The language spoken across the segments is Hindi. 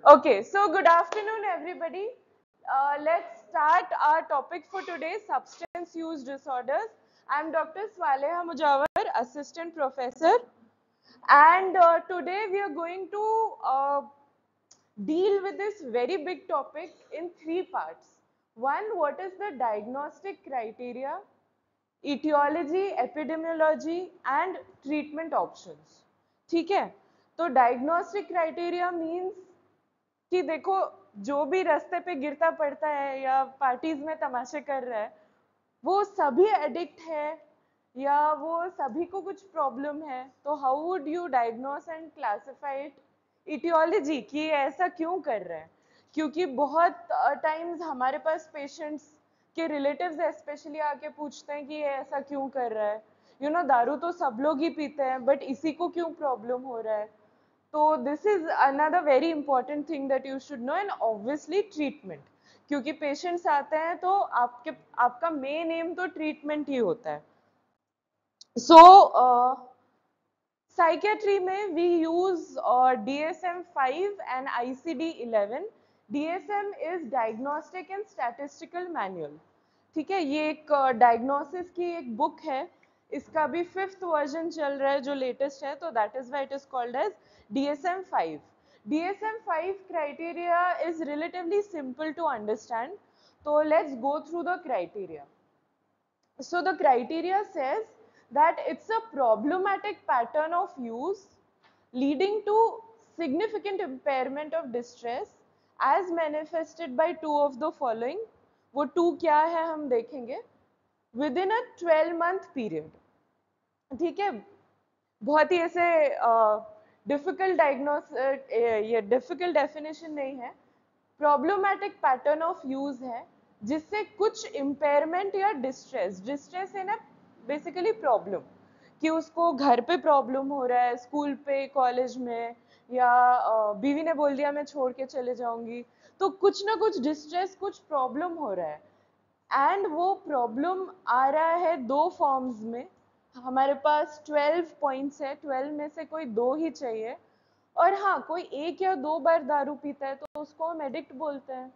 Okay, so good afternoon, everybody. Let's start our topic for today, substance use disorders. I'm Dr. Swaleha Mujawar, Assistant Professor, and today we are going to deal with this very big topic in three parts. One, what is the diagnostic criteria, etiology, epidemiology and treatment options. ठीक है, तो डायग्नोस्टिक क्राइटेरिया मीन्स कि देखो जो भी रास्ते पे गिरता पड़ता है या पार्टीज में तमाशे कर रहा है वो सभी एडिक्ट है या वो सभी को कुछ प्रॉब्लम है, तो how would you diagnose and classify it. Aetiology कि ये ऐसा क्यों कर रहा है, क्योंकि बहुत टाइम्स हमारे पास पेशेंट्स के रिलेटिव्स स्पेशली आके पूछते हैं कि ये ऐसा क्यों कर रहा है. यू नो दारू तो सब लोग ही पीते हैं बट इसी को क्यों प्रॉब्लम हो रहा है. तो this is another very important thing that you should know. And obviously treatment, क्योंकि पेशेंट्स आते हैं तो आपका मेन एम तो ट्रीटमेंट ही होता है. सो साइकेट्री में we use DSM-5 and ICD-11. DSM is diagnostic and statistical manual. ठीक है, ये एक डायग्नोसिस की एक बुक है. इसका भी 5th वर्जन चल रहा है जो लेटेस्ट है, तो that is why it is called as DSM-5. DSM-5 criteria is relatively simple to understand. So let's go through the criteria. So the criteria says that it's a problematic pattern of use leading to significant impairment of distress as manifested by two of the following. वो two क्या है हम देखेंगे. Within a 12-month period. ठीक है, बहुत ही ऐसे डिफिकल्ट डायग्नोस ये डिफिकल्ट डेफिनेशन नहीं है. प्रॉब्लमैटिक पैटर्न ऑफ यूज है जिससे कुछ इम्पेयरमेंट या डिस्ट्रेस, डिस्ट्रेस है ना बेसिकली प्रॉब्लम, कि उसको घर पे प्रॉब्लम हो रहा है, स्कूल पे, कॉलेज में, या बीवी ने बोल दिया मैं छोड़ के चले जाऊंगी, तो कुछ ना कुछ डिस्ट्रेस, कुछ प्रॉब्लम हो रहा है. एंड वो प्रॉब्लम आ रहा है दो फॉर्म्स में. हमारे पास 12 पॉइंट्स है, 12 में से कोई दो ही चाहिए. और हाँ, कोई एक या दो बार दारू पीता है तो उसको हम एडिक्ट बोलते हैं,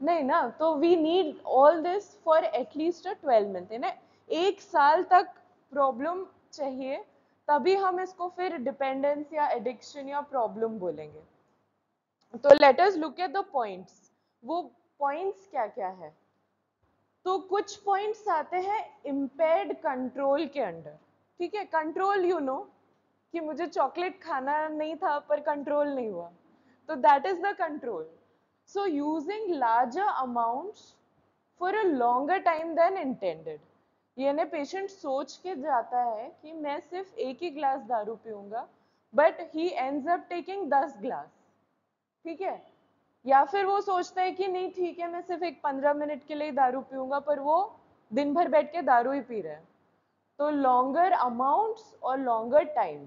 नहीं ना. तो we need all this for at least 12 month, है ना. एक साल तक प्रॉब्लम चाहिए, तभी हम इसको फिर डिपेंडेंस या एडिक्शन या प्रॉब्लम बोलेंगे. तो let us look at the points. वो पॉइंट्स क्या क्या है. तो कुछ पॉइंट्स आते हैं इम्पेयर्ड कंट्रोल के अंडर. ठीक है, कंट्रोल यू नो कि मुझे चॉकलेट खाना नहीं था पर कंट्रोल नहीं हुआ, तो that is the control. So using larger amounts for a longer time than intended. यानी पेशेंट सोच के जाता है कि मैं सिर्फ एक ही ग्लास दारू पीऊंगा, but he ends up taking 10 glass. ठीक है, या फिर वो सोचता है कि नहीं ठीक है मैं सिर्फ एक 15 मिनट के लिए दारू पीऊंगा, पर वो दिन भर बैठ के दारू ही पी रहे हैं. तो लॉन्गर अमाउंट्स और लॉन्गर टाइम,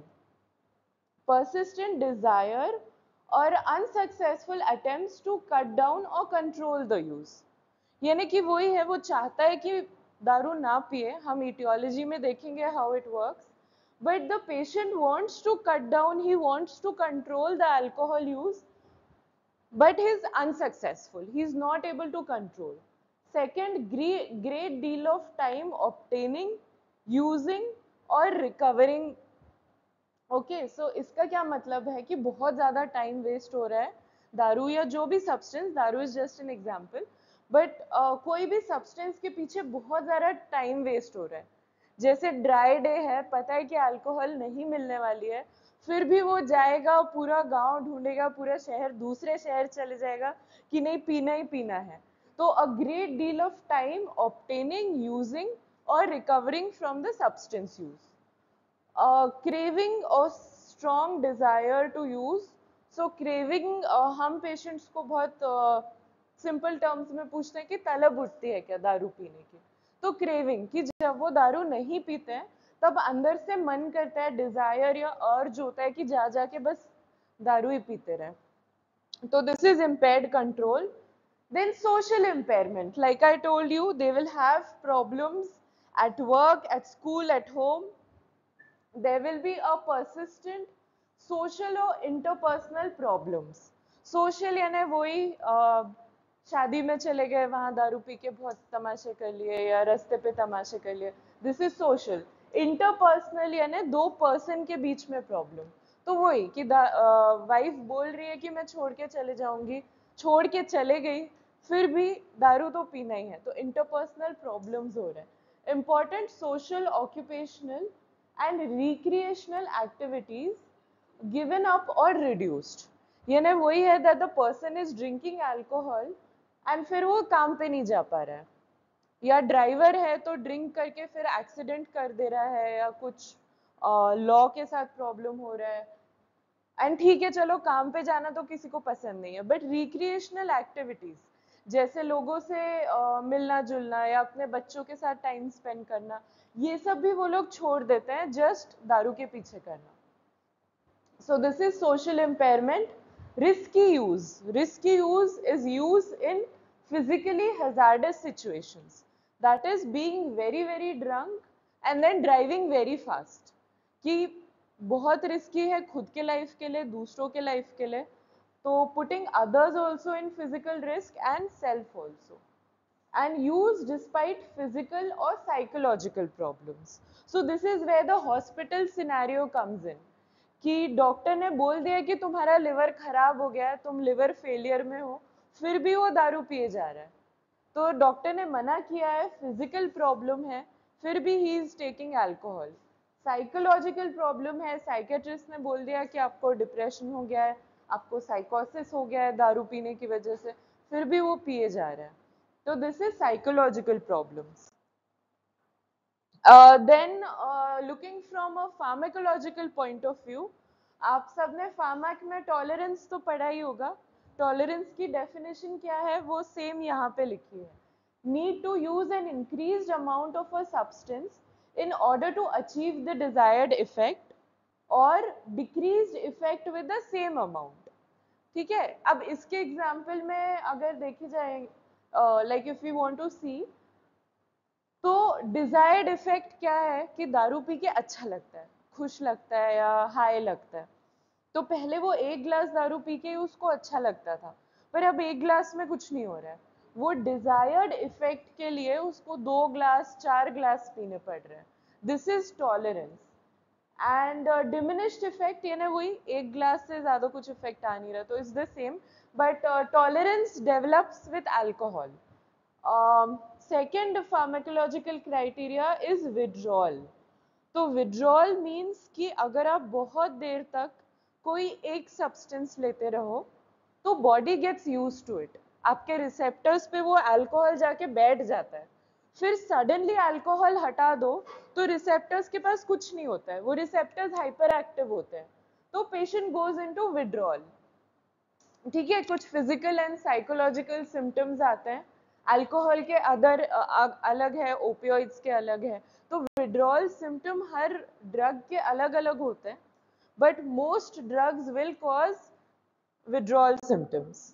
persistent desire और unsuccessful attempts to cut down or control the use. यानी कि वही है, वो चाहता है कि दारू ना पिए. हम etiology में देखेंगे how it works. But the patient wants to cut down, he wants to control the alcohol use, but he is unsuccessful. He is not able to control. Second, great deal of time obtaining, using और recovering. ओके, सो इसका क्या मतलब है कि बहुत ज़्यादा टाइम वेस्ट हो रहा है. दारू या जो भी सब्सटेंस, दारू is just an example, but कोई भी सब्सटेंस के पीछे बहुत ज़्यादा टाइम वेस्ट हो रहा है. जैसे ड्राई डे है, पता है कि अल्कोहल नहीं मिलने वाली है, फिर भी वो जाएगा, पूरा गांव ढूंढेगा, पूरा शहर, दूसरे शहर चले जाएगा कि नहीं पीना ही पीना है. तो a great deal of time obtaining, using और recovering from the substance use. Craving और strong desire to use. So craving, हम पेशेंट्स को बहुत सिंपल टर्म्स में पूछते हैं कि तलब उठती है क्या दारू पीने की. तो क्रेविंग कि जब वो दारू नहीं पीते हैं तब अंदर से मन करता है, डिजायर या अर्ज होता है कि जा जाके बस दारू ही पीते रहे. तो this is impaired control. Then social impairment, like I told you, they will have problems at work, at school, at home. There will be a persistent social और इंटरपर्सनल प्रॉब्लम्स। सोशल यानी वही शादी में चले गए, वहां दारू पी के बहुत तमाशे कर लिए या रास्ते पे तमाशे कर लिए, दिस इज सोशल। इंटरपर्सनल यानी दो पर्सन के बीच में प्रॉब्लम। तो वही कि वाइफ बोल रही है कि मैं छोड़ के चले जाऊंगी, छोड़ के चले गई, फिर भी दारू तो पीना ही है, तो इंटरपर्सनल प्रॉब्लम्स हो रहे हैं। Important social, occupational and recreational activities given up or reduced। यानी वही है that the person is drinking alcohol and फिर वो काम पे नहीं जा पा रहा है, या ड्राइवर है तो ड्रिंक करके फिर एक्सीडेंट कर दे रहा है, या कुछ लॉ के साथ प्रॉब्लम हो रहा है। एंड ठीक है, चलो काम पे जाना तो किसी को पसंद नहीं है, बट रिक्रिएशनल एक्टिविटीज जैसे लोगों से मिलना जुलना या अपने बच्चों के साथ टाइम स्पेंड करना, ये सब भी वो लोग छोड़ देते हैं जस्ट दारू के पीछे करना। So this is social impairment. Risky use. Risky use is use in physically hazardous situations. That is being very very drunk and then driving very fast. कि बहुत risky है खुद के life के लिए, दूसरों के life के लिए, तो putting others also in physical risk and self also. And use despite physical or psychological problems. So this is where the hospital scenario comes in. कि डॉक्टर ने बोल दिया कि तुम्हारा लिवर खराब हो गया है, तुम लिवर फेलियर में हो, फिर भी वो दारू पिए जा रहा है। तो डॉक्टर ने मना किया है, फिजिकल प्रॉब्लम है, फिर भी he is taking alcohol. Psychological problem है, साइकेट्रिस्ट ने बोल दिया कि आपको डिप्रेशन हो गया है, आपको साइकोसिस हो गया है दारू पीने की वजह से, फिर भी वो पिए जा रहा है। तो this is psychological problems. Then looking from a pharmacological point of view, आप सबने फार्माक में टॉलरेंस तो पढ़ा ही होगा। टॉलरेंस की डेफिनेशन क्या है वो सेम यहाँ पे लिखी है। Need to use an increased amount of a substance in order to achieve the desired effect और decreased effect with the same amount. ठीक है, अब इसके एग्जाम्पल में अगर देखी जाए, like if you want to see, तो डिजायर्ड इफेक्ट क्या है कि दारू पी के अच्छा लगता है, खुश लगता है या हाई लगता है। तो पहले वो एक ग्लास दारू पी के उसको अच्छा लगता था, पर अब एक ग्लास में कुछ नहीं हो रहा है, वो डिजायर्ड इफेक्ट के लिए उसको 2 ग्लास 4 ग्लास पीने पड़ रहे हैं। This is tolerance. And diminished effect यानी वही एक ग्लास से ज्यादा कुछ इफेक्ट आ नहीं रहा, तो is the same, but tolerance develops with alcohol. Second pharmacological criteria is withdrawal. तो विड्रॉल मीन्स कि अगर आप बहुत देर तक कोई एक सब्सटेंस लेते रहो तो body gets use to it, आपके रिसेप्टर्स पे वो अल्कोहल जाके बैठ जाता है, फिर सडनली अल्कोहल हटा दो तो रिसेप्टर्स के पास कुछ नहीं होता है, वो रिसेप्टर्स हाइपर एक्टिव होते हैं, तो पेशेंट गोज इनटू विड्रॉल। ठीक है, कुछ फिजिकल एंड साइकोलॉजिकल सिम्टम्स आते हैं, अल्कोहल के अदर अलग है, ओपियोइड्स के अलग है, तो विड्रॉल सिम्टम हर ड्रग के अलग अलग होते हैं, but most drugs will cause withdrawal symptoms.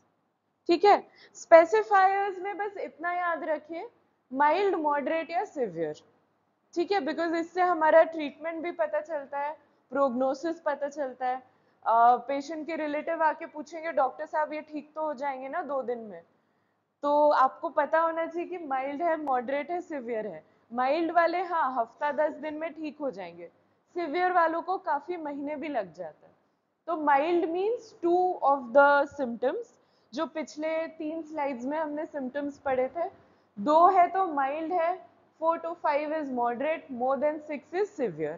ठीक है, स्पेसिफायर्स में बस इतना याद रखिए, माइल्ड, मॉडरेट या सिवियर। ठीक है, बिकॉज इससे हमारा ट्रीटमेंट भी पता चलता है, प्रोग्नोसिस पता चलता है। पेशेंट के रिलेटिव आके पूछेंगे डॉक्टर साहब ये ठीक तो हो जाएंगे ना 2 दिन में, तो आपको पता होना चाहिए कि माइल्ड है, मॉडरेट है, सिवियर है। माइल्ड वाले हाँ हफ्ता 10 दिन में ठीक हो जाएंगे, सिवियर वालों को काफी महीने भी लग जाता है। तो mild means 2 of the symptoms, जो पिछले 3 स्लाइड्स में हमने सिम्टम्स पढ़े थे, 2 है तो माइल्ड है, 4 to 5 is moderate, more than 6 is severe।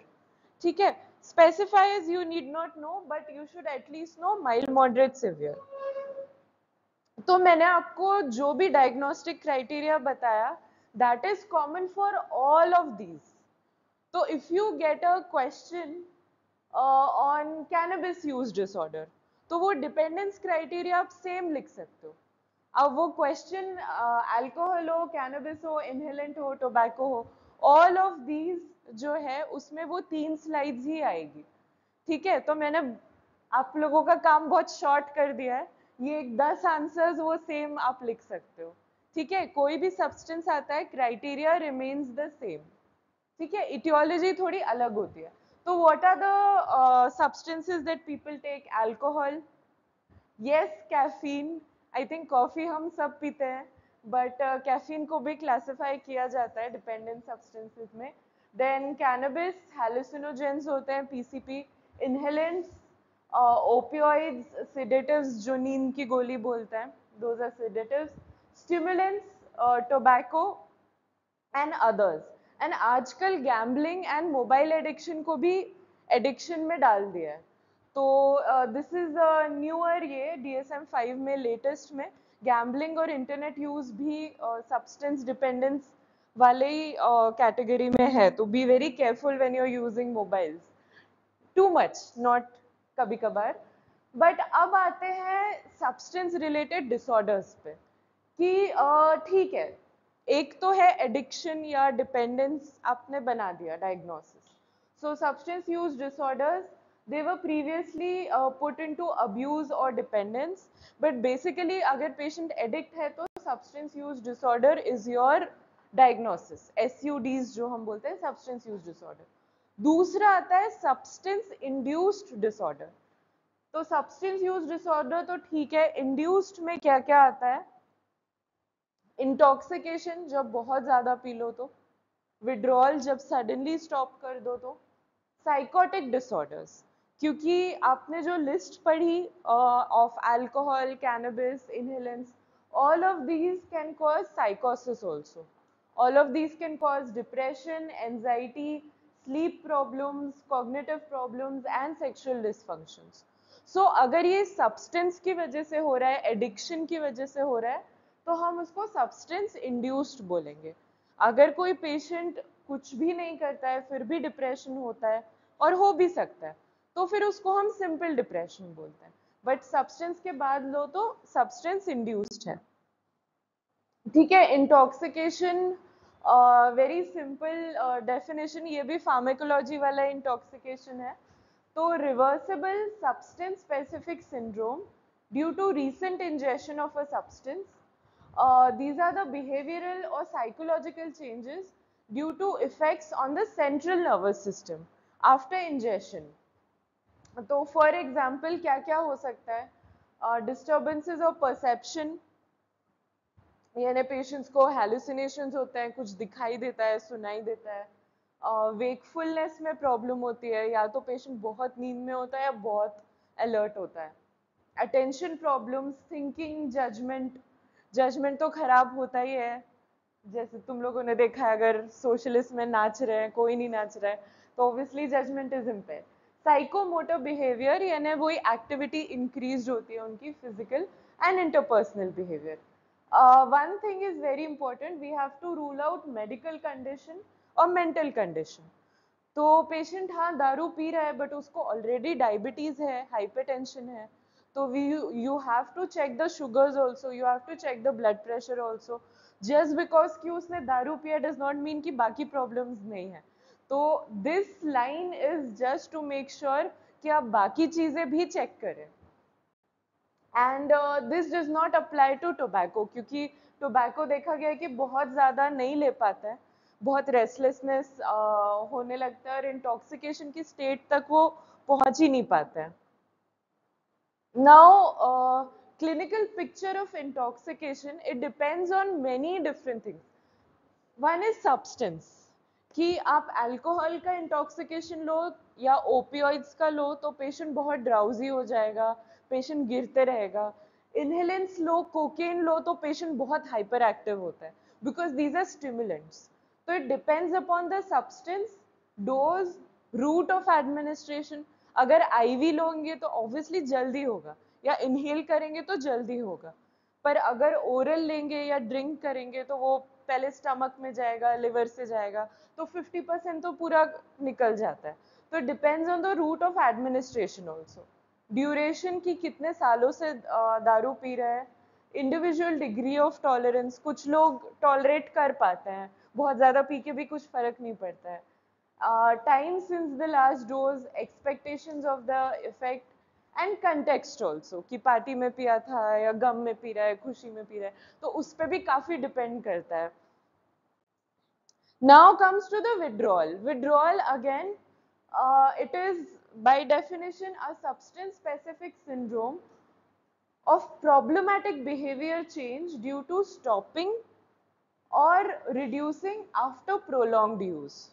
ठीक है, specifiers you need not know, but you should at least know mild, moderate, severe। तो मैंने आपको जो भी डायग्नोस्टिक क्राइटेरिया बताया, that is common for all of these। तो if you get a question on cannabis use disorder, तो वो डिपेंडेंस क्राइटेरिया आप सेम लिख सकते हो। अब वो क्वेश्चन अल्कोहल हो, कैनबिस हो, इनहेलेंट हो, टोबैको हो, ऑल ऑफ दीज जो है उसमें वो 3 स्लाइड्स ही आएगी। ठीक है, तो मैंने आप लोगों का काम बहुत शॉर्ट कर दिया है, ये 10 आंसर्स वो सेम आप लिख सकते हो। ठीक है, कोई भी सब्सटेंस आता है क्राइटेरिया रिमेन्स द सेम। ठीक है, इटियोलॉजी थोड़ी अलग होती है, तो what are the substances that people take? Alcohol, yes, caffeine. I think coffee हम सब पीते हैं, but caffeine को भी classify किया जाता है dependent substances में. Then cannabis, hallucinogens होते हैं, PCP, inhalants, opioids, sedatives जो नींद की गोली बोलते हैं, those are sedatives, stimulants, tobacco and others. And आजकल gambling and mobile addiction को भी addiction में डाल दिया है. तो दिस इज न्यूअर, ये DSM-5 में लेटेस्ट में गैम्बलिंग और इंटरनेट यूज भी सब्सटेंस डिपेंडेंस वाले ही कैटेगरी में है. तो be very careful when you are using mobiles. Too much not, कभी कभार. बट अब आते हैं सब्सटेंस रिलेटेड डिसऑर्डर्स पे कि ठीक है, एक तो है एडिक्शन या डिपेंडेंस, आपने बना दिया diagnosis. So substance use disorders, they were previously put into abuse or dependence, but basically अगर patient addict है तो substance use disorder is your diagnosis. SUDs जो हम बोलते हैं substance use disorder. दूसरा आता है substance induced disorder. तो substance use disorder तो ठीक है, induced में क्या क्या आता है? Intoxication जब बहुत ज़्यादा पी लो तो, withdrawal जब suddenly stop कर दो तो, साइकोटिक डिसऑर्डर्स, क्योंकि आपने जो लिस्ट पढ़ी of alcohol, cannabis, inhalants, all of these can cause साइकोसिस also. All of these can cause depression, anxiety, sleep problems, cognitive problems and sexual dysfunctions. So अगर ये सब्सटेंस की वजह से हो रहा है, एडिक्शन की वजह से हो रहा है, तो हम उसको सब्सटेंस इंड्यूस्ड बोलेंगे. अगर कोई पेशेंट कुछ भी नहीं करता है फिर भी डिप्रेशन होता है, और हो भी सकता है, तो फिर उसको हम सिंपल डिप्रेशन बोलते हैं. बट सब्सटेंस के बाद लो तो सब्सटेंस इंड्यूस्ड है. ठीक है. इंटॉक्सिकेशन, वेरी सिंपल डेफिनेशन, ये भी फार्माकोलॉजी वाला इंटॉक्सिकेशन है. तो reversible substance specific syndrome due to recent ingestion of a substance. These are the behavioral or psychological changes due to effects on the central nervous system after ingestion. तो for example क्या क्या हो सकता है? Disturbances of perception, यानी पेशेंट्स को hallucinations होते हैं, कुछ दिखाई देता है, सुनाई देता है. wakefulness में प्रॉब्लम होती है, या तो पेशेंट बहुत नींद में होता है या बहुत अलर्ट होता है. attention problems, thinking, जजमेंट तो खराब होता ही है. जैसे तुम लोगों ने देखा है, अगर सोशलिस्ट में नाच रहे हैं, कोई नहीं नाच रहा है, तो obviously judgement is impair. Psychomotor behaviour, यानी वही एक्टिविटी इंक्रीज होती है उनकी, physical and interpersonal behaviour. One thing is very important, we have to rule out medical condition और मेंटल कंडीशन. तो पेशेंट हाँ दारू पी रहा है, बट उसको ऑलरेडी डायबिटीज है, हाइपरटेंशन है, तो you have to check the sugars also, you have to check the blood pressure also. just because कि उसने दारू पिया does not mean कि बाकी problems नहीं है. तो this line is just to make sure कि आप बाकी चीजें भी check करें. and this does not apply to tobacco, क्योंकि tobacco देखा गया है कि बहुत ज़्यादा नहीं ले पाता है, बहुत रेस्टलेसनेस होने लगता है, और इंटॉक्सिकेशन की स्टेट तक वो पहुंच ही नहीं पाता है. Now, clinical picture of intoxication, it depends on many different things. One is substance, कि आप अल्कोहल का इंटॉक्सिकेशन लो या ओपियोइड्स का लो तो पेशेंट बहुत ड्राउजी हो जाएगा, पेशेंट गिरते रहेगा. इनहेलेंट्स लो, कोकेन लो तो पेशेंट बहुत हाइपर एक्टिव होता है, बिकॉज दीज आर स्टिमुलेंट्स. तो it depends upon the substance, dose, route of administration. अगर आईवी लोगे तो ऑब्वियसली जल्दी होगा, या इनहेल करेंगे तो जल्दी होगा. पर अगर ओरल लेंगे या ड्रिंक करेंगे तो वो पहले स्टमक में जाएगा, लिवर से जाएगा, तो 50% तो पूरा निकल जाता है. तो depends on the route of administration also. Duration की कितने सालों से दारू पी रहा है, इंडिविजुअल डिग्री ऑफ टॉलरेंस, कुछ लोग टॉलरेट कर पाते हैं, बहुत ज़्यादा पी के भी कुछ फर्क नहीं पड़ता है. Time since the last dose, expectations of the effect, and context also, कि पार्टी में पिया था या गम में पी रहा है, खुशी में पी रहा है, तो उस पर भी काफी डिपेंड करता है. Now comes to the withdrawal. Withdrawal again It is by definition a substance specific syndrome of problematic behavior change due to stopping और reducing after prolonged use.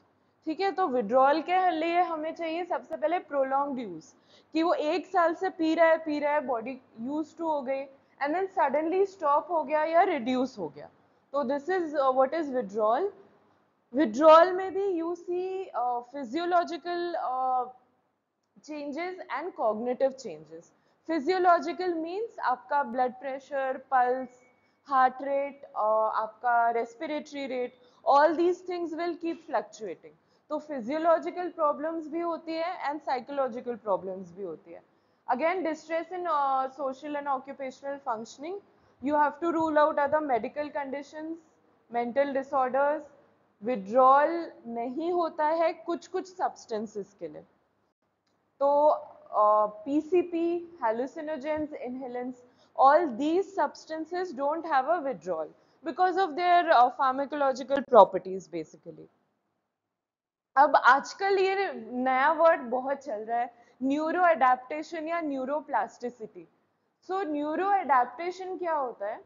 ठीक है, तो withdrawal के लिए हमें चाहिए सबसे पहले prolonged use, कि वो 1 साल से पी रहा है, body used to हो गई, and then suddenly stop हो गया या reduce हो गया. तो this is what is withdrawal. Withdrawal में भी you see physiological changes and cognitive changes. Physiological means आपका blood pressure, pulse, heart rate, आपका respiratory rate, all these things will keep fluctuating. तो physiological problems भी होती है and psychological problems भी होती है. Again, distress in social and occupational functioning. You have to rule out other medical conditions, mental disorders. Withdrawal नहीं होता है कुछ substances के लिए. तो PCP, hallucinogens, inhalants, all these substances don't have a withdrawal because of their pharmacological properties basically. अब आजकल ये नया वर्ड बहुत चल रहा है, न्यूरो एडेप्टेशन या न्यूरोप्लास्टिसिटी. सो न्यूरो एडेप्टेशन क्या होता है?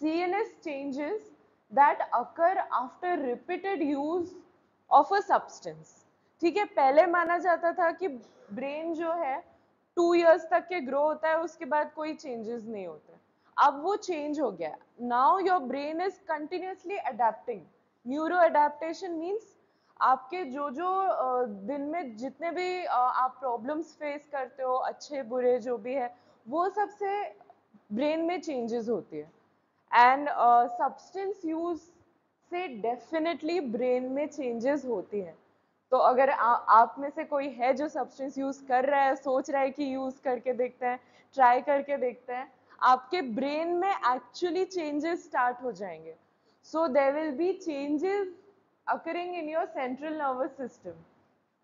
CNS changes that occur after repeated use of a substance. ठीक है, पहले माना जाता था कि ब्रेन जो है 2 years तक के ग्रो होता है, उसके बाद कोई चेंजेस नहीं होते. अब वो चेंज हो गया. Now your brain is continuously adapting. Neuro adaptation means आपके जो जो दिन में जितने भी आप प्रॉब्लम्स फेस करते हो, अच्छे बुरे जो भी है, वो सबसे ब्रेन में चेंजेस होती है. एंड सब्सटेंस यूज से डेफिनेटली ब्रेन में चेंजेस होती है. तो अगर आप में से कोई है जो सब्सटेंस यूज कर रहा है, सोच रहा है कि यूज करके देखते हैं, ट्राई करके देखते हैं, आपके ब्रेन में एक्चुअली चेंजेस स्टार्ट हो जाएंगे. So there will be changes occurring in your central nervous system.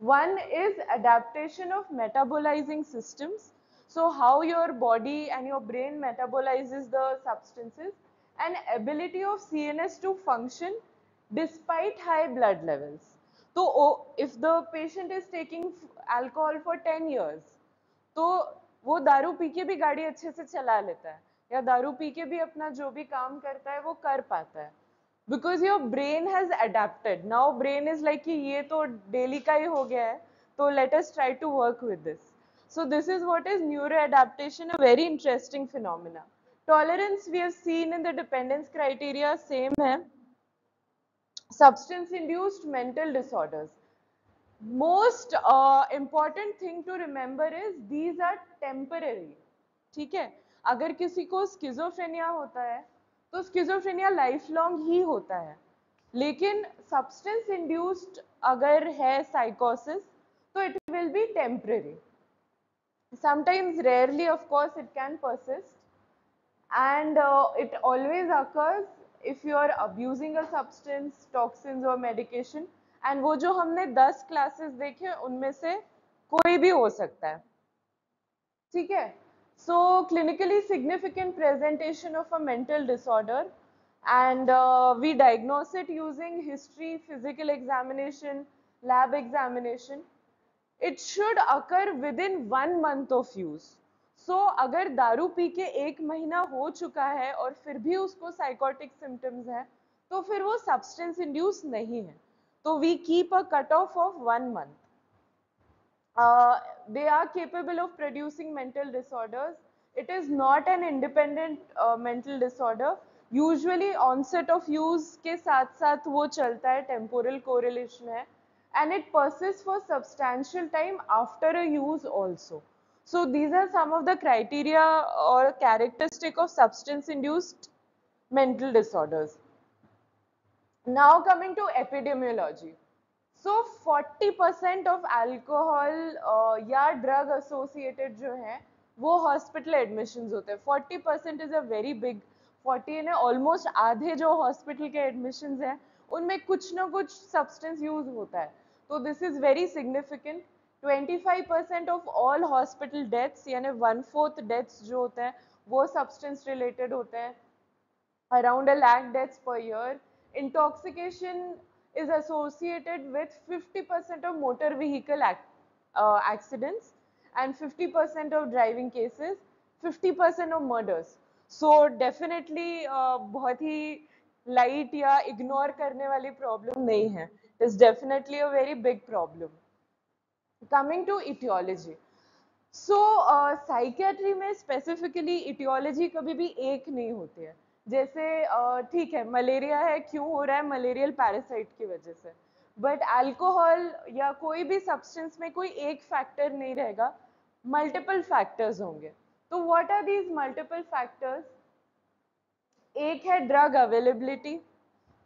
One is adaptation of metabolizing systems, so how your body and your brain metabolizes the substances, and ability of CNS to function despite high blood levels. So if the patient is taking alcohol for 10 years, तो वो दारू पी के भी गाड़ी अच्छे से चला लेता है, या दारू पी के भी अपना जो भी काम करता है वो कर पाता है, because your brain has adapted. Now brain is like कि ये तो daily का ही हो गया है, तो let us try to work with this. So this is what is neuroadaptation, a very interesting phenomena. Tolerance we have seen in the dependence criteria, same है. Substance induced mental disorders. Most important thing to remember is these are temporary. ठीक है, अगर किसी को स्किज़ोफ्रेनिया होता है तो स्किज़ोफ्रेनिया लाइफ लॉन्ग ही होता है, लेकिन सब्सटेंस इंड्यूस्ड अगर है साइकोसिस तो it will be temporary. Sometimes, rarely of course, it can persist, and it always occurs if you are abusing a substance, toxins or medication. And वो जो हमने 10 classes देखे उनमें से कोई भी हो सकता है. ठीक है, so clinically significant presentation of a mental disorder, and we diagnose it using history, physical examination, lab examination. It should occur within 1 month of use. So अगर दारू पी के 1 महीना हो चुका है और फिर भी उसको साइकोटिक सिम्टम्स है, तो फिर वो सब्सटेंस इंड्यूस नहीं है. तो we keep a cutoff of 1 month. They are capable of producing mental disorders. It is not an independent mental disorder. Usually onset of use के साथ साथ वो चलता है, temporal correlation है, and it persists for substantial time after a use also. So these are some of the criteria or characteristic of substance induced mental disorders. Now coming to epidemiology. So 40% of alcohol या drug associated जो है वो hospital admissions होते हैं. 40% is a very big. 40 ने almost आधे जो hospital के admissions हैं उनमें कुछ ना कुछ substance use होता है. तो this is very significant. 25% of all hospital deaths यानी 1/4 deaths जो होते हैं वो substance related होते हैं. Around 1 lakh deaths per year. Intoxication is associated with 50% of motor vehicle accidents and 50% of driving cases, 50% of murders. So definitely बहुत ही light या ignore करने वाली problem नहीं है. It's definitely a very big problem. Coming to etiology. So psychiatry में स्पेसिफिकली इटियोलॉजी कभी भी एक नहीं होती है. जैसे ठीक है मलेरिया है, क्यों हो रहा है? मलेरियल पैरासाइट की वजह से. बट अल्कोहल या कोई भी सब्सटेंस में कोई एक फैक्टर नहीं रहेगा, मल्टीपल फैक्टर्स होंगे. तो what are these multiple factors? एक है ड्रग अवेलेबिलिटी,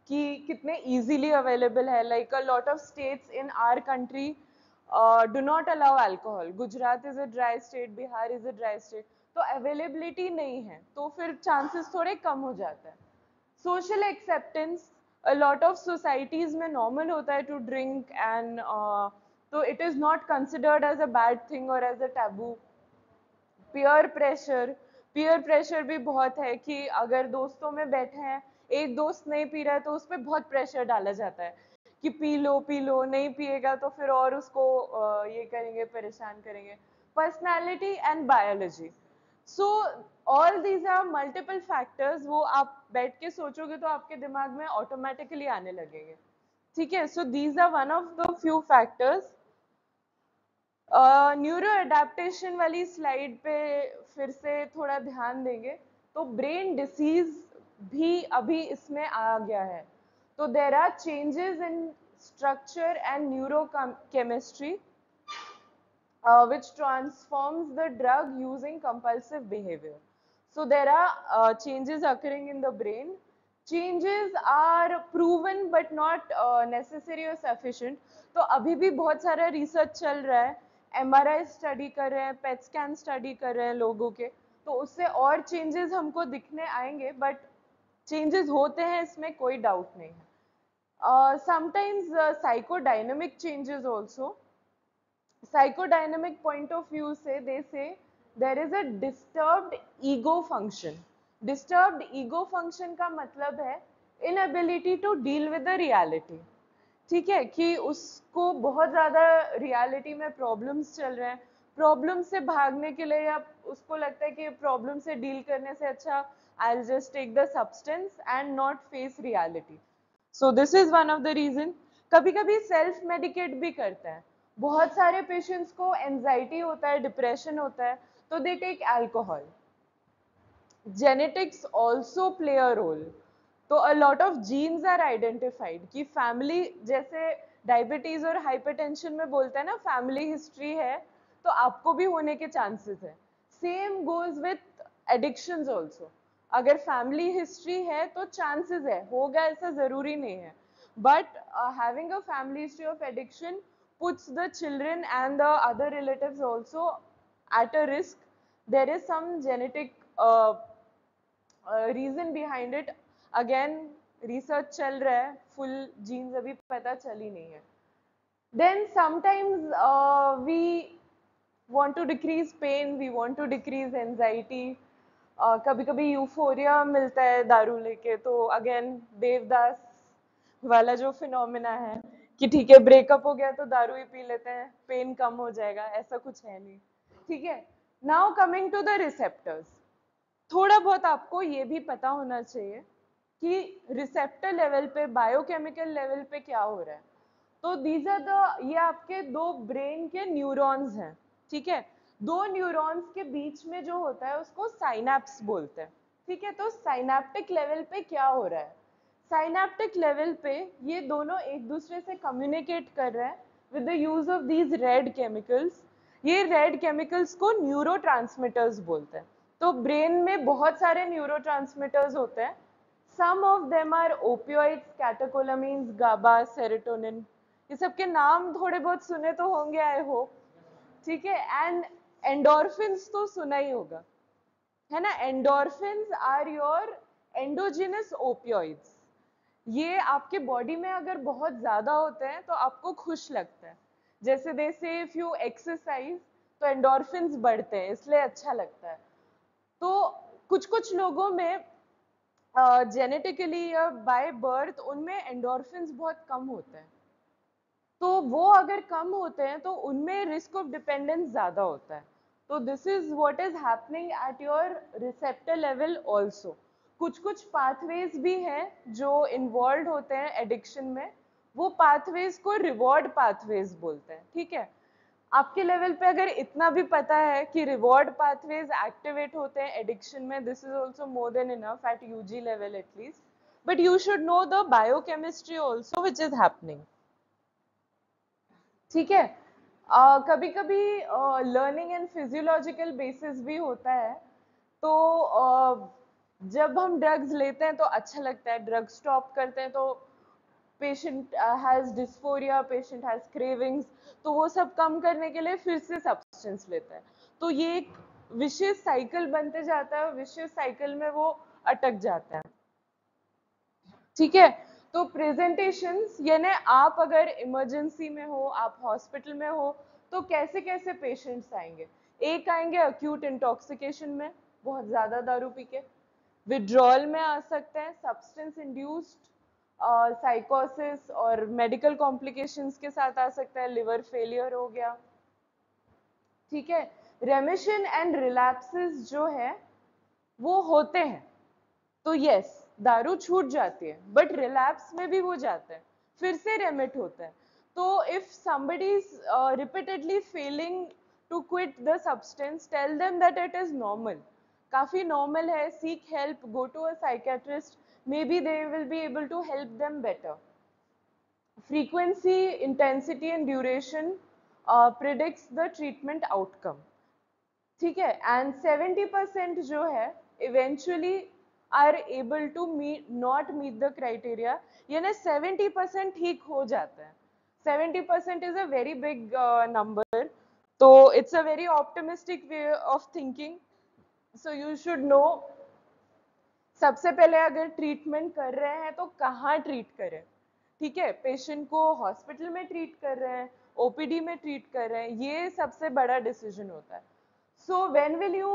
कि कितने इजीली अवेलेबल है. Like a lot of states in our country do not allow alcohol. Gujarat is a dry state, Bihar is a dry state. तो अवेलेबिलिटी नहीं है, तो फिर चांसेस थोड़े कम हो जाते हैं. Social acceptance, a lot of societies में नॉर्मल होता है टू ड्रिंक एंड तो it is not considered as a bad thing और as a taboo. Peer pressure भी बहुत है कि अगर दोस्तों में बैठे हैं, एक दोस्त नहीं पी रहा है तो उस पर बहुत प्रेशर डाला जाता है कि पी लो, नहीं पिएगा तो फिर और उसको ये करेंगे, परेशान करेंगे. Personality and biology. So all these are multiple factors. वो आप बैठ के सोचोगे तो आपके दिमाग में ऑटोमेटिकली आने लगेंगे. ठीक है. So these are one of the few factors. Neuroadaptation वाली स्लाइड पे फिर से थोड़ा ध्यान देंगे तो ब्रेन डिसीज भी अभी इसमें आ गया है. तो there are changes in structure and neurochemistry which transforms the drug using compulsive behavior. So there are changes occurring in the brain. Changes are proven but not necessary or sufficient. तो अभी भी बहुत सारा रिसर्च चल रहा है, MRI स्टडी कर रहे हैं, पेट स्कैन स्टडी कर रहे हैं लोगों के, तो उससे और चेंजेस हमको दिखने आएंगे. बट चेंजेस होते हैं, इसमें कोई डाउट नहीं है. Sometimes psychodynamic changes also. Psychodynamic point of view से they say there is a disturbed ego function. Disturbed ego function का मतलब है inability to deal with the reality. ठीक है, कि उसको बहुत ज़्यादा रियलिटी में प्रॉब्लम्स चल रहे हैं, प्रॉब्लम से भागने के लिए या उसको लगता है कि प्रॉब्लम से डील करने से अच्छा I'll just take the substance and not face reality. So this is one of the reason. कभी कभी सेल्फ मेडिकेट भी करता है. बहुत सारे पेशेंट्स को एंजाइटी होता है, डिप्रेशन होता है, तो they take alcohol. Genetics also play a role. तो a lot of genes are identified कि फैमिली, जैसे डायबिटीज और हाइपरटेंशन में बोलते हैं ना फैमिली हिस्ट्री है तो आपको भी होने के चांसेस है. Same goes with addictions also. अगर फैमिली हिस्ट्री है तो चांसेस है, होगा ऐसा जरूरी नहीं है. But having a family history of addiction puts the children and the other relatives also at a risk. There is some genetic reason behind it. Again research चल रहा है, full genes अभी पता चली नहीं है. Then sometimes we want to decrease pain, we want to decrease anxiety. कभी कभी यूफोरिया मिलता है दारू लेके. तो अगेन देवदास वाला जो फिनोमिना है कि ठीक है ब्रेकअप हो गया तो दारू ही पी लेते हैं, पेन कम हो जाएगा, ऐसा कुछ है नहीं. ठीक है. Now coming to the receptors. थोड़ा बहुत आपको ये भी पता होना चाहिए कि रिसेप्टर लेवल पे, बायोकेमिकल लेवल पे क्या हो रहा है. तो दीज आर द, ये आपके दो ब्रेन के न्यूरॉन्स हैं. ठीक है. दो न्यूरॉन्स के बीच में जो होता है उसको साइनैप्स बोलते हैं. ठीक है. तो साइनैप्टिक लेवल पे क्या हो रहा है? साइनैप्टिक लेवल पे ये दोनों एक दूसरे से कम्युनिकेट कर रहे हैं with the use of these red chemicals. ये रेड केमिकल्स को न्यूरोट्रांसमीटर्स बोलते हैं. तो ब्रेन में बहुत सारे न्यूरोट्रांसमीटर्स होते हैं. Some of them are opioids, catecholamines, GABA, serotonin. ये सब के नाम थोड़े बहुत सुने तो होंगे आई होप. ठीक है. एंड एंडोर्फिन्स तो सुना ही होगा, है ना. Endorphins are your endogenous opioids. ये आपके बॉडी में अगर बहुत ज्यादा होते हैं तो आपको खुश लगता है. जैसे दे से इफ यू एक्सरसाइज तो एंडोर्फिन्स बढ़ते हैं, इसलिए अच्छा लगता है. तो कुछ कुछ लोगों में जेनेटिकली या बाय बर्थ उनमें एंडोर्फिन्स बहुत कम होते हैं, तो वो अगर कम होते हैं तो उनमें रिस्क ऑफ डिपेंडेंस ज्यादा होता है। तो this is what is happening at your receptor level also. कुछ कुछ पाथवेज भी हैं जो इन्वॉल्व होते हैं एडिक्शन में, वो पाथवेज को रिवॉर्ड पाथवेज बोलते हैं, ठीक है। आपके लेवल पे अगर इतना भी पता है कि रिवॉर्ड पाथवेज एक्टिवेट होते हैं एडिक्शन में, this is also more than enough at UG level at least, but you should know the biochemistry also which is happening, ठीक है। कभी कभी लर्निंग एंड फिजियोलॉजिकल बेसिस भी होता है। तो जब हम ड्रग्स लेते हैं तो अच्छा लगता है, ड्रग स्टॉप करते हैं तो patient has dysphoria, patient has cravings, तो वो सब कम करने के लिए फिर से सब्सटेंस लेता है। तो ये एक विशियस साइकिल बनते जाता है, विशियस साइकिल में वो अटक जाता है, ठीक है। तो प्रेजेंटेशंस यानी आप अगर इमरजेंसी में हो, आप हॉस्पिटल में हो, तो कैसे कैसे पेशेंट्स आएंगे। एक आएंगे अक्यूट इंटॉक्सिकेशन में, बहुत ज्यादा दारू पी के, विड्रॉल में आ सकते हैं, सब्सटेंस इंड्यूस्ड साइकोसिस और मेडिकल कॉम्प्लिकेशंस के साथ आ सकता है, लिवर फेलियर हो गया, ठीक है। रेमिशन एंड रिलैप्सेस जो है वो होते हैं, तो यस दारू छूट जाती है, बट रिलैप्स में भी वो जाता है, फिर से रेमिट होता है। तो if somebody is repeatedly failing to quit the substance, tell them that it is normal, काफी normal है, seek help, go to a psychiatrist, maybe they will be able to help them better. Frequency, intensity and duration predicts the treatment outcome, ठीक है। एंड 70% जो है eventually are able to meet not meet the criteria, यानी 70% ठीक हो जाता है। 70% is a very big number, तो it's a very optimistic way of thinking. So you should know, सबसे पहले अगर ट्रीटमेंट कर रहे हैं तो कहाँ ट्रीट करें, ठीक है। पेशेंट को हॉस्पिटल में ट्रीट कर रहे हैं, ओपीडी में ट्रीट कर रहे हैं, ये सबसे बड़ा डिसीजन होता है। So when will you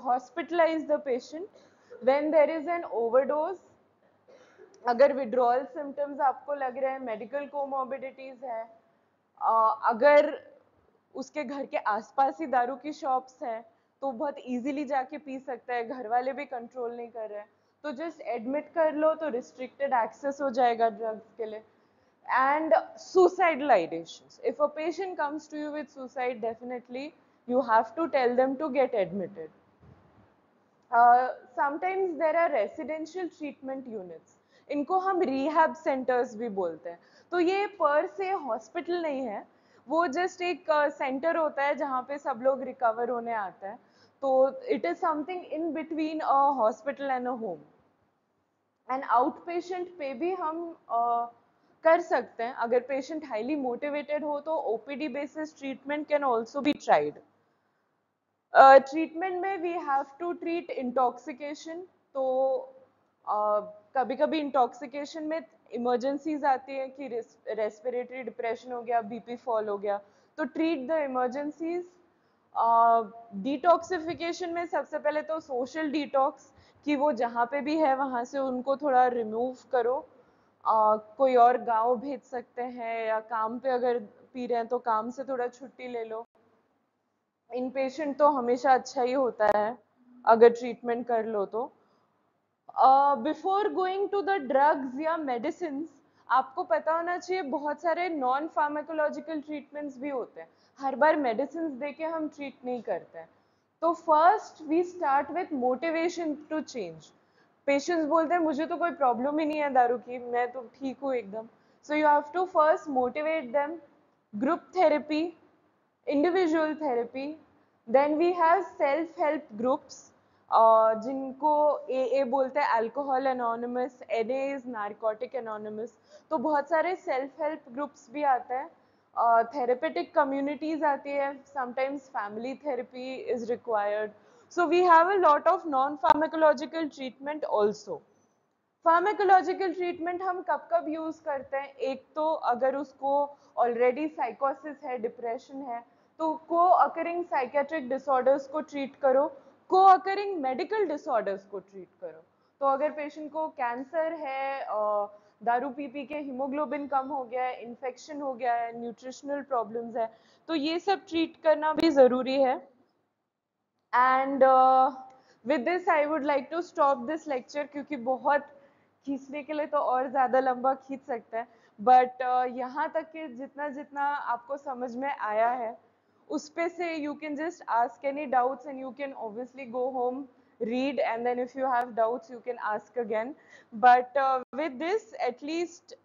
hospitalize the patient? When there is an overdose, अगर withdrawal symptoms आपको लग रहे हैं, medical comorbidities है, अगर उसके घर के आसपास ही दारू की शॉप्स हैं तो बहुत इजीली जाके पी सकता है, घर वाले भी कंट्रोल नहीं कर रहे हैं, तो जस्ट एडमिट कर लो तो रिस्ट्रिक्टेड एक्सेस हो जाएगा ड्रग्स के लिए। And suicidal ideations, if a patient comes to you with suicide, definitely you have to tell them to get admitted. Sometimes there are residential treatment units, इनको हम rehab centers भी बोलते हैं। तो ये पर से हॉस्पिटल नहीं है, वो जस्ट एक सेंटर होता है जहाँ पे सब लोग रिकवर होने आता है। तो it is something in between a hospital and a home. And out patient पे भी हम कर सकते हैं, अगर पेशेंट हाईली मोटिवेटेड हो तो OPD basis treatment can also be tried. Treatment में we have to treat intoxication, तो कभी कभी इंटॉक्सिकेशन में इमरजेंसीज आती है कि रेस्पिरेटरी डिप्रेशन हो गया, बीपी फॉल हो गया, तो ट्रीट द इमरजेंसीज। डिटॉक्सिफिकेशन में सबसे पहले तो सोशल डिटॉक्स, कि वो जहाँ पे भी है वहाँ से उनको थोड़ा रिमूव करो, कोई और गांव भेज सकते हैं, या काम पे अगर पी रहे हैं तो काम से थोड़ा छुट्टी ले लो। इन पेशेंट तो हमेशा अच्छा ही होता है अगर ट्रीटमेंट कर लो तो। Before going to the drugs या मेडिसिन, आपको पता होना चाहिए बहुत सारे नॉन फार्माकोलॉजिकल ट्रीटमेंट्स भी होते हैं, हर बार मेडिसिन देके हम ट्रीट नहीं करते हैं। तो first we start with motivation to change. Patients बोलते हैं मुझे तो कोई प्रॉब्लम ही नहीं है दारू की, मैं तो ठीक हूँ एकदम। So you have to first motivate them, group therapy, individual therapy, then we have self help groups, जिनको AA बोलते हैं, alcohol anonymous, NA is narcotic anonymous. तो बहुत सारे सेल्फ हेल्प ग्रुप्स भी आते हैं, थेरेपेटिक कम्युनिटीज आती है, sometimes family therapy is required. So we have a lot of non pharmacological treatment also. Pharmacological treatment हम कब कब यूज करते हैं, एक तो अगर उसको ऑलरेडी साइकोसिस है, डिप्रेशन है, तो को अकरिंग साइकेट्रिक डिसऑर्डर्स को ट्रीट करो, को अकरिंग मेडिकल डिसऑर्डर्स को ट्रीट करो। तो अगर पेशेंट को कैंसर है, दारू पी पी के हीमोग्लोबिन कम हो गया है, इन्फेक्शन हो गया है, न्यूट्रिशनल प्रॉब्लम्स है, तो ये सब ट्रीट करना भी ज़रूरी है. And with this I would like to stop this lecture, क्योंकि बहुत खींचने के लिए तो और ज़्यादा लंबा खींच सकता है, बट यहाँ तक कि जितना जितना आपको समझ में आया है उस पे से you can just ask any doubts and you can obviously go home, read, and then if you have doubts you can ask again. But with this, at least